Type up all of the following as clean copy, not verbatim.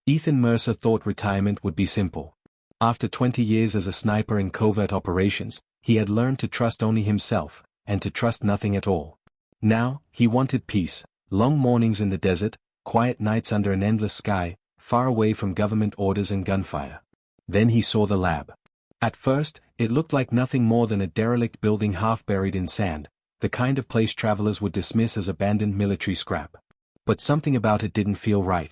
Ethan Mercer thought retirement would be simple. After 20 years as a sniper in covert operations, he had learned to trust only himself, and to trust nothing at all. Now, he wanted peace, long mornings in the desert, quiet nights under an endless sky, far away from government orders and gunfire. Then he saw the lab. At first, it looked like nothing more than a derelict building half buried in sand, the kind of place travelers would dismiss as abandoned military scrap. But something about it didn't feel right.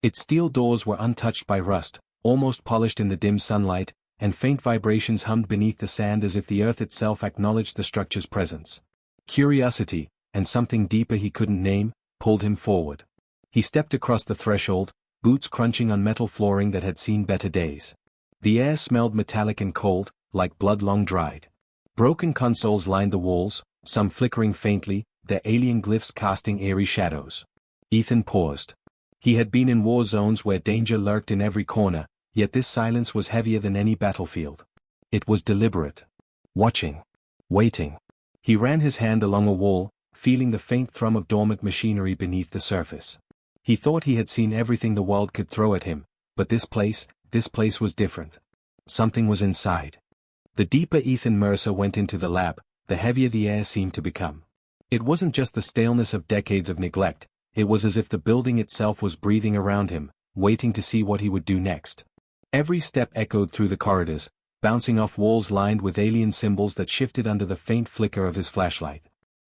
Its steel doors were untouched by rust, almost polished in the dim sunlight, and faint vibrations hummed beneath the sand as if the earth itself acknowledged the structure's presence. Curiosity, and something deeper he couldn't name, pulled him forward. He stepped across the threshold, boots crunching on metal flooring that had seen better days. The air smelled metallic and cold, like blood long dried. Broken consoles lined the walls, some flickering faintly, their alien glyphs casting eerie shadows. Ethan paused. He had been in war zones where danger lurked in every corner, yet this silence was heavier than any battlefield. It was deliberate. Watching. Waiting. He ran his hand along a wall, feeling the faint thrum of dormant machinery beneath the surface. He thought he had seen everything the world could throw at him, but this place was different. Something was inside. The deeper Ethan Mercer went into the lab, the heavier the air seemed to become. It wasn't just the staleness of decades of neglect, it was as if the building itself was breathing around him, waiting to see what he would do next. Every step echoed through the corridors, bouncing off walls lined with alien symbols that shifted under the faint flicker of his flashlight.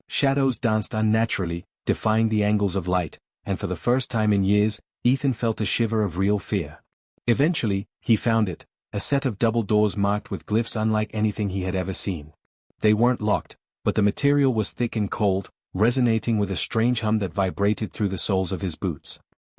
Shadows danced unnaturally, defying the angles of light, and for the first time in years, Ethan felt a shiver of real fear. Eventually, he found it, a set of double doors marked with glyphs unlike anything he had ever seen. They weren't locked, but the material was thick and cold, resonating with a strange hum that vibrated through the soles of his boots.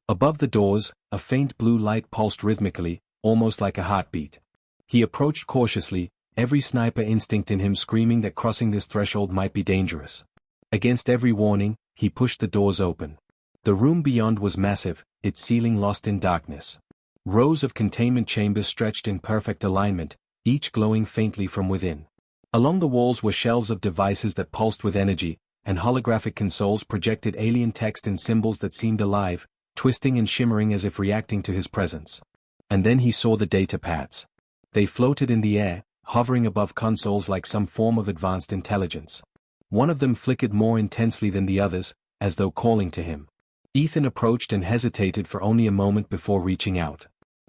Above the doors, a faint blue light pulsed rhythmically, almost like a heartbeat. He approached cautiously, every sniper instinct in him screaming that crossing this threshold might be dangerous. Against every warning, he pushed the doors open. The room beyond was massive, its ceiling lost in darkness. Rows of containment chambers stretched in perfect alignment, each glowing faintly from within. Along the walls were shelves of devices that pulsed with energy, and holographic consoles projected alien text and symbols that seemed alive, twisting and shimmering as if reacting to his presence. And then he saw the data pads. They floated in the air, hovering above consoles like some form of advanced intelligence. One of them flickered more intensely than the others, as though calling to him. Ethan approached and hesitated for only a moment before reaching out.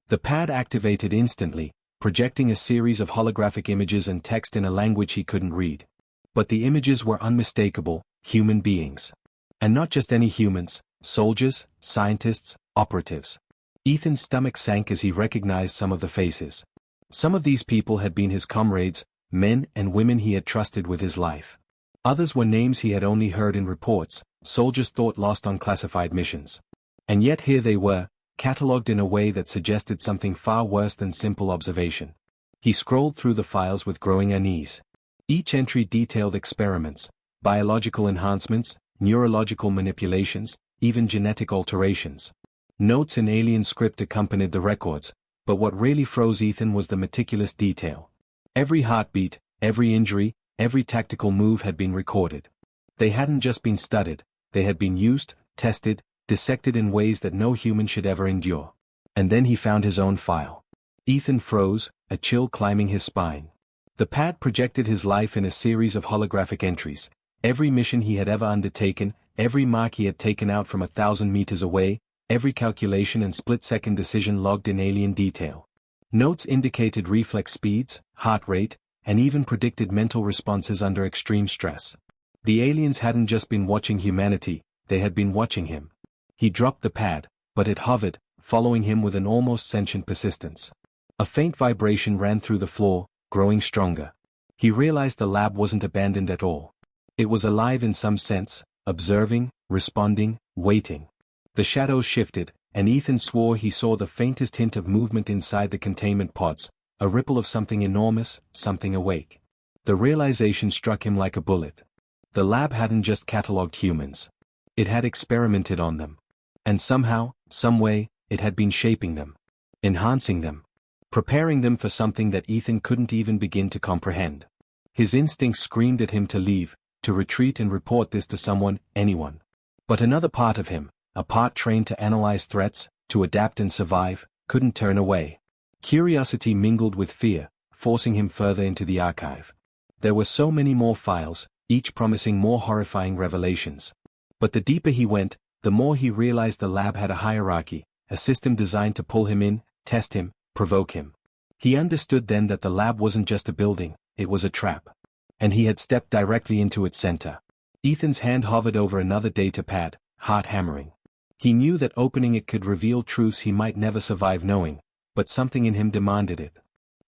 The pad activated instantly, projecting a series of holographic images and text in a language he couldn't read. But the images were unmistakable, human beings. And not just any humans, soldiers, scientists, operatives. Ethan's stomach sank as he recognized some of the faces. Some of these people had been his comrades, men and women he had trusted with his life. Others were names he had only heard in reports, soldiers thought lost on classified missions. And yet here they were, catalogued in a way that suggested something far worse than simple observation. He scrolled through the files with growing unease. Each entry detailed experiments, biological enhancements, neurological manipulations, even genetic alterations. Notes in alien script accompanied the records, but what really froze Ethan was the meticulous detail. Every heartbeat, every injury, every tactical move had been recorded. They hadn't just been studied, they had been used, tested, dissected in ways that no human should ever endure. And then he found his own file. Ethan froze, a chill climbing his spine. The pad projected his life in a series of holographic entries. Every mission he had ever undertaken, every mark he had taken out from 1,000 meters away, every calculation and split-second decision logged in alien detail. Notes indicated reflex speeds, heart rate, and even predicted mental responses under extreme stress. The aliens hadn't just been watching humanity, they had been watching him. He dropped the pad, but it hovered, following him with an almost sentient persistence. A faint vibration ran through the floor, growing stronger. He realized the lab wasn't abandoned at all. It was alive in some sense, observing, responding, waiting. The shadows shifted, and Ethan swore he saw the faintest hint of movement inside the containment pods, a ripple of something enormous, something awake. The realization struck him like a bullet. The lab hadn't just catalogued humans. It had experimented on them. And somehow, some way, it had been shaping them. Enhancing them. Preparing them for something that Ethan couldn't even begin to comprehend. His instincts screamed at him to leave, to retreat and report this to someone, anyone. But another part of him, a part trained to analyze threats, to adapt and survive, couldn't turn away. Curiosity mingled with fear, forcing him further into the archive. There were so many more files, each promising more horrifying revelations. But the deeper he went, the more he realized the lab had a hierarchy, a system designed to pull him in, test him, provoke him. He understood then that the lab wasn't just a building, it was a trap. And he had stepped directly into its center. Ethan's hand hovered over another data pad, heart hammering. He knew that opening it could reveal truths he might never survive knowing, but something in him demanded it.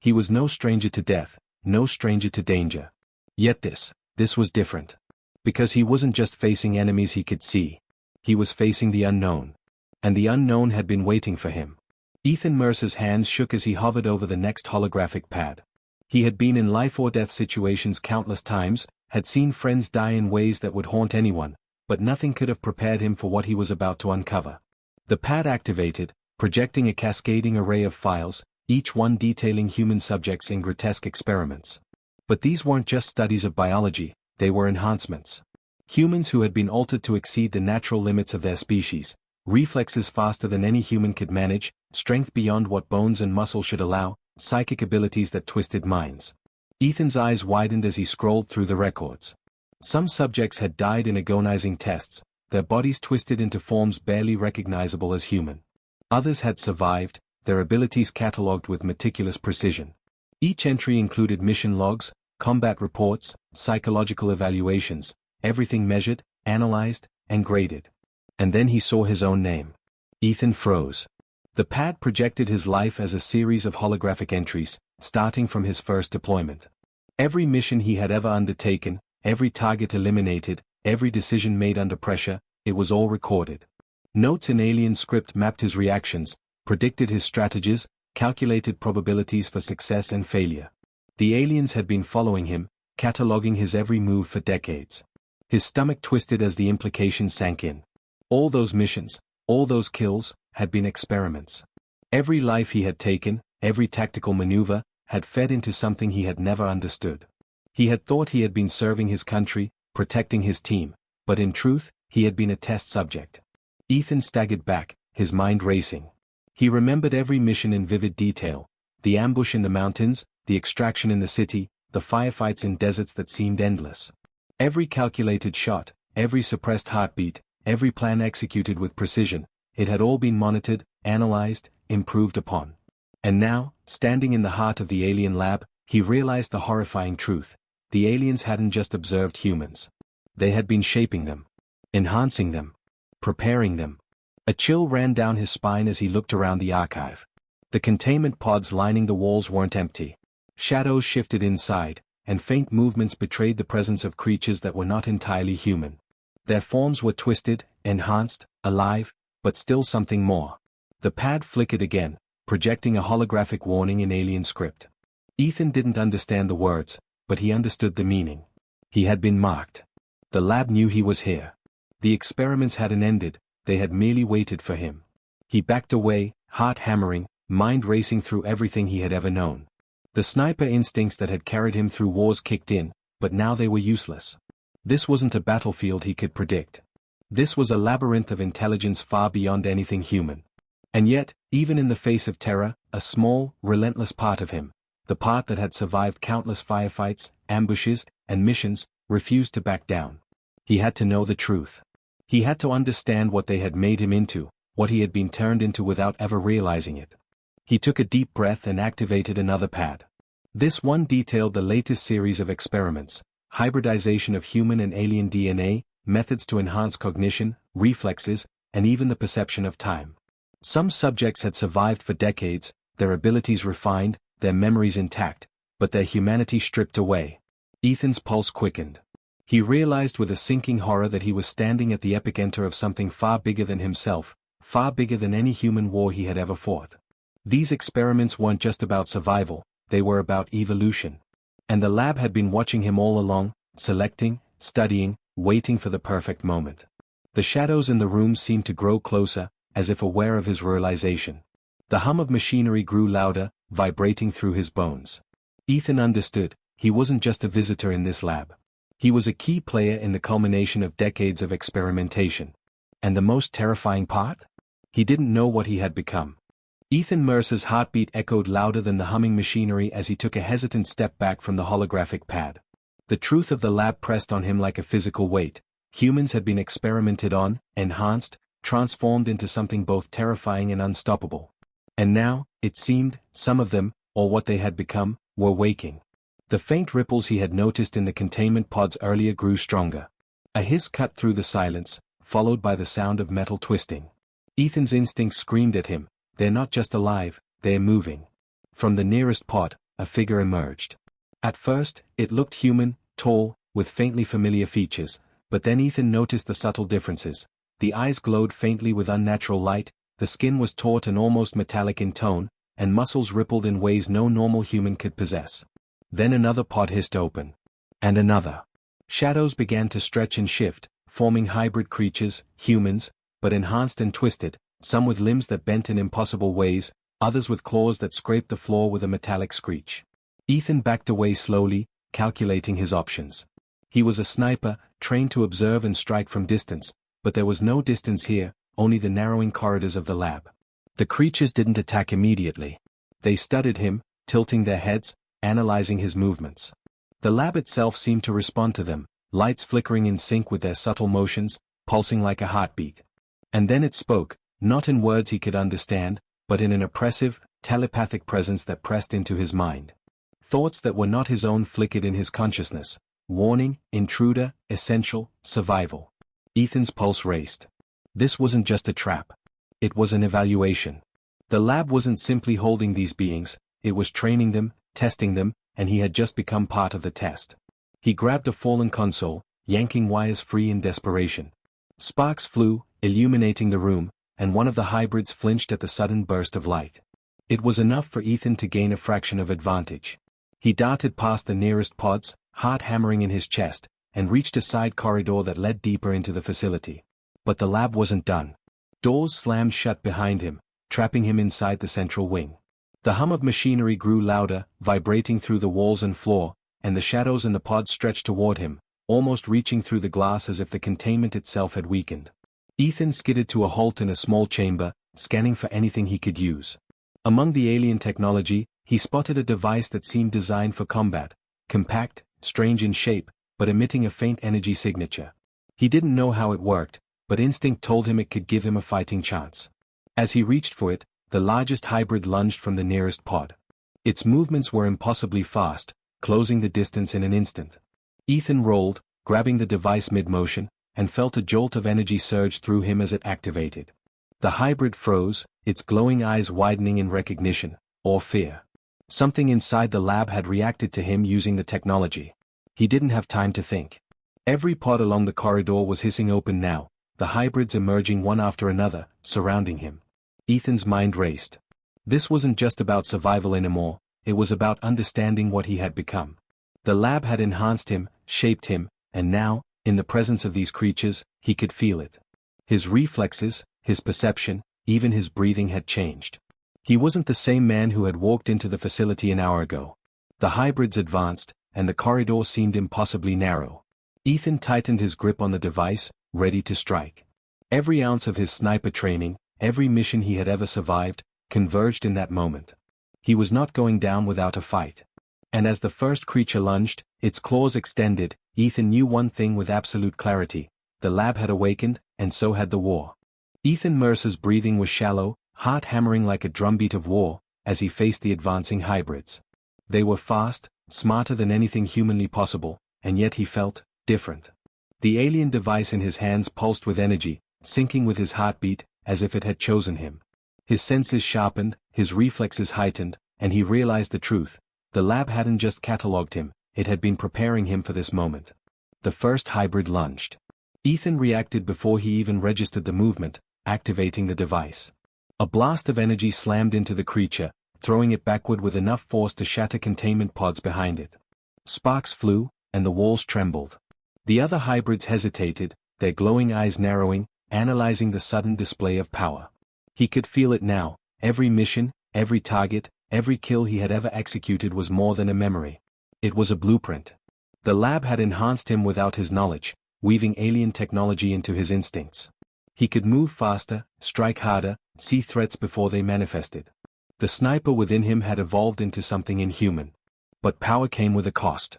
He was no stranger to death, no stranger to danger. Yet this was different. Because he wasn't just facing enemies he could see. He was facing the unknown. And the unknown had been waiting for him. Ethan Mercer's hands shook as he hovered over the next holographic pad. He had been in life-or-death situations countless times, had seen friends die in ways that would haunt anyone, but nothing could have prepared him for what he was about to uncover. The pad activated, projecting a cascading array of files, each one detailing human subjects in grotesque experiments. But these weren't just studies of biology, they were enhancements. Humans who had been altered to exceed the natural limits of their species, reflexes faster than any human could manage, strength beyond what bones and muscle should allow, psychic abilities that twisted minds. Ethan's eyes widened as he scrolled through the records. Some subjects had died in agonizing tests, their bodies twisted into forms barely recognizable as human. Others had survived, their abilities catalogued with meticulous precision. Each entry included mission logs, combat reports, psychological evaluations, everything measured, analyzed, and graded. And then he saw his own name. Ethan froze. The pad projected his life as a series of holographic entries, starting from his first deployment. Every mission he had ever undertaken, every target eliminated, every decision made under pressure, it was all recorded. Notes in alien script mapped his reactions, predicted his strategies, calculated probabilities for success and failure. The aliens had been following him, cataloging his every move for decades. His stomach twisted as the implications sank in. All those missions, all those kills, had been experiments. Every life he had taken, every tactical maneuver, had fed into something he had never understood. He had thought he had been serving his country, protecting his team, but in truth, he had been a test subject. Ethan staggered back, his mind racing. He remembered every mission in vivid detail, the ambush in the mountains, the extraction in the city, the firefights in deserts that seemed endless. Every calculated shot, every suppressed heartbeat, every plan executed with precision, it had all been monitored, analyzed, improved upon. And now, standing in the heart of the alien lab, he realized the horrifying truth. The aliens hadn't just observed humans. They had been shaping them, enhancing them, preparing them. A chill ran down his spine as he looked around the archive. The containment pods lining the walls weren't empty. Shadows shifted inside, and faint movements betrayed the presence of creatures that were not entirely human. Their forms were twisted, enhanced, alive, but still something more. The pad flickered again, projecting a holographic warning in alien script. Ethan didn't understand the words, but he understood the meaning. He had been marked. The lab knew he was here. The experiments hadn't ended, they had merely waited for him. He backed away, heart hammering, mind racing through everything he had ever known. The sniper instincts that had carried him through wars kicked in, but now they were useless. This wasn't a battlefield he could predict. This was a labyrinth of intelligence far beyond anything human. And yet, even in the face of terror, a small, relentless part of him, the part that had survived countless firefights, ambushes, and missions, refused to back down. He had to know the truth. He had to understand what they had made him into, what he had been turned into without ever realizing it. He took a deep breath and activated another pad. This one detailed the latest series of experiments, hybridization of human and alien DNA, methods to enhance cognition, reflexes, and even the perception of time. Some subjects had survived for decades, their abilities refined, their memories intact, but their humanity stripped away. Ethan's pulse quickened. He realized with a sinking horror that he was standing at the epicenter of something far bigger than himself, far bigger than any human war he had ever fought. These experiments weren't just about survival, they were about evolution. And the lab had been watching him all along, selecting, studying, waiting for the perfect moment. The shadows in the room seemed to grow closer, as if aware of his realization. The hum of machinery grew louder, vibrating through his bones. Ethan understood, he wasn't just a visitor in this lab. He was a key player in the culmination of decades of experimentation. And the most terrifying part? He didn't know what he had become. Ethan Mercer's heartbeat echoed louder than the humming machinery as he took a hesitant step back from the holographic pad. The truth of the lab pressed on him like a physical weight. Humans had been experimented on, enhanced, transformed into something both terrifying and unstoppable. And now, it seemed, some of them, or what they had become, were waking. The faint ripples he had noticed in the containment pods earlier grew stronger. A hiss cut through the silence, followed by the sound of metal twisting. Ethan's instincts screamed at him, "They're not just alive, they're moving." From the nearest pod, a figure emerged. At first, it looked human, tall, with faintly familiar features, but then Ethan noticed the subtle differences. The eyes glowed faintly with unnatural light, the skin was taut and almost metallic in tone, and muscles rippled in ways no normal human could possess. Then another pod hissed open. And another. Shadows began to stretch and shift, forming hybrid creatures, humans, but enhanced and twisted, some with limbs that bent in impossible ways, others with claws that scraped the floor with a metallic screech. Ethan backed away slowly, calculating his options. He was a sniper, trained to observe and strike from distance, but there was no distance here, only the narrowing corridors of the lab. The creatures didn't attack immediately. They studied him, tilting their heads, analyzing his movements. The lab itself seemed to respond to them, lights flickering in sync with their subtle motions, pulsing like a heartbeat. And then it spoke, not in words he could understand, but in an oppressive, telepathic presence that pressed into his mind. Thoughts that were not his own flickered in his consciousness. Warning, intruder, essential, survival. Ethan's pulse raced. This wasn't just a trap. It was an evaluation. The lab wasn't simply holding these beings, it was training them, testing them, and he had just become part of the test. He grabbed a fallen console, yanking wires free in desperation. Sparks flew, illuminating the room, and one of the hybrids flinched at the sudden burst of light. It was enough for Ethan to gain a fraction of advantage. He darted past the nearest pods, heart hammering in his chest, and reached a side corridor that led deeper into the facility. But the lab wasn't done. Doors slammed shut behind him, trapping him inside the central wing. The hum of machinery grew louder, vibrating through the walls and floor, and the shadows in the pods stretched toward him, almost reaching through the glass as if the containment itself had weakened. Ethan skidded to a halt in a small chamber, scanning for anything he could use. Among the alien technology, he spotted a device that seemed designed for combat, compact, strange in shape, but emitting a faint energy signature. He didn't know how it worked, but instinct told him it could give him a fighting chance. As he reached for it, the largest hybrid lunged from the nearest pod. Its movements were impossibly fast, closing the distance in an instant. Ethan rolled, grabbing the device mid-motion, and felt a jolt of energy surge through him as it activated. The hybrid froze, its glowing eyes widening in recognition, or fear. Something inside the lab had reacted to him using the technology. He didn't have time to think. Every pod along the corridor was hissing open now, the hybrids emerging one after another, surrounding him. Ethan's mind raced. This wasn't just about survival anymore, it was about understanding what he had become. The lab had enhanced him, shaped him, and now, in the presence of these creatures, he could feel it. His reflexes, his perception, even his breathing had changed. He wasn't the same man who had walked into the facility an hour ago. The hybrids advanced, and the corridor seemed impossibly narrow. Ethan tightened his grip on the device, ready to strike. Every ounce of his sniper training, every mission he had ever survived, converged in that moment. He was not going down without a fight. And as the first creature lunged, its claws extended, Ethan knew one thing with absolute clarity: the lab had awakened, and so had the war. Ethan Mercer's breathing was shallow, heart hammering like a drumbeat of war, as he faced the advancing hybrids. They were fast, smarter than anything humanly possible, and yet he felt different. The alien device in his hands pulsed with energy, syncing with his heartbeat, as if it had chosen him. His senses sharpened, his reflexes heightened, and he realized the truth. The lab hadn't just catalogued him, it had been preparing him for this moment. The first hybrid lunged. Ethan reacted before he even registered the movement, activating the device. A blast of energy slammed into the creature, throwing it backward with enough force to shatter containment pods behind it. Sparks flew, and the walls trembled. The other hybrids hesitated, their glowing eyes narrowing, analyzing the sudden display of power. He could feel it now: every mission, every target, every kill he had ever executed was more than a memory. It was a blueprint. The lab had enhanced him without his knowledge, weaving alien technology into his instincts. He could move faster, strike harder, see threats before they manifested. The sniper within him had evolved into something inhuman. But power came with a cost.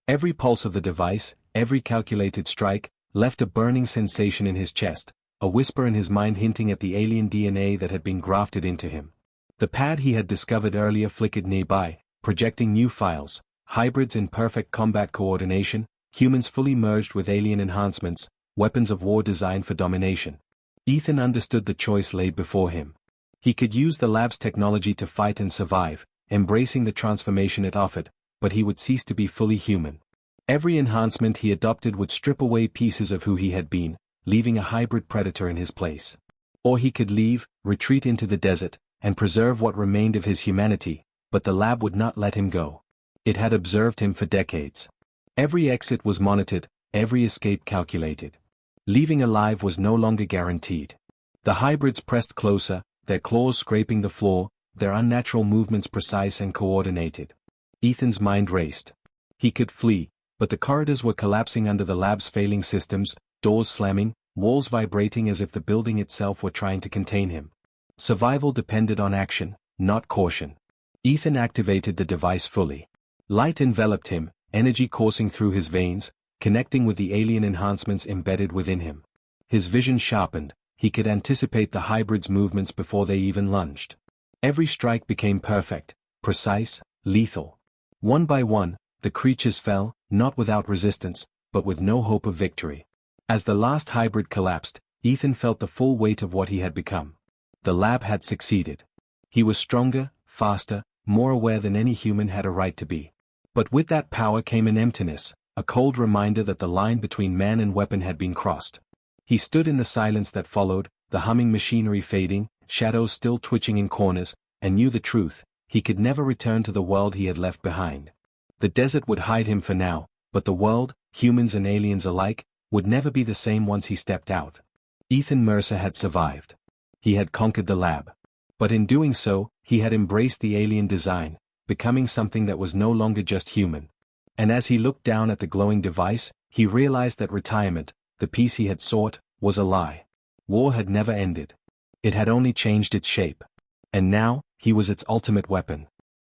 Every pulse of the device, every calculated strike, left a burning sensation in his chest, a whisper in his mind hinting at the alien DNA that had been grafted into him. The pad he had discovered earlier flickered nearby, projecting new files, hybrids in perfect combat coordination, humans fully merged with alien enhancements, weapons of war designed for domination. Ethan understood the choice laid before him. He could use the lab's technology to fight and survive, embracing the transformation it offered, but he would cease to be fully human. Every enhancement he adopted would strip away pieces of who he had been, leaving a hybrid predator in his place. Or he could leave, retreat into the desert, and preserve what remained of his humanity, but the lab would not let him go. It had observed him for decades. Every exit was monitored, every escape calculated. Leaving alive was no longer guaranteed. The hybrids pressed closer, their claws scraping the floor, their unnatural movements precise and coordinated. Ethan's mind raced. He could flee, but the corridors were collapsing under the lab's failing systems, doors slamming, walls vibrating as if the building itself were trying to contain him. Survival depended on action, not caution. Ethan activated the device fully. Light enveloped him, energy coursing through his veins, connecting with the alien enhancements embedded within him. His vision sharpened, he could anticipate the hybrid's movements before they even lunged. Every strike became perfect, precise, lethal. One by one, the creatures fell, not without resistance, but with no hope of victory. As the last hybrid collapsed, Ethan felt the full weight of what he had become. The lab had succeeded. He was stronger, faster, more aware than any human had a right to be. But with that power came an emptiness, a cold reminder that the line between man and weapon had been crossed. He stood in the silence that followed, the humming machinery fading, shadows still twitching in corners, and knew the truth: he could never return to the world he had left behind. The desert would hide him for now, but the world, humans and aliens alike, would never be the same once he stepped out. Ethan Mercer had survived. He had conquered the lab. But in doing so, he had embraced the alien design, becoming something that was no longer just human. And as he looked down at the glowing device, he realized that retirement, the peace he had sought, was a lie. War had never ended. It had only changed its shape. And now, he was its ultimate weapon.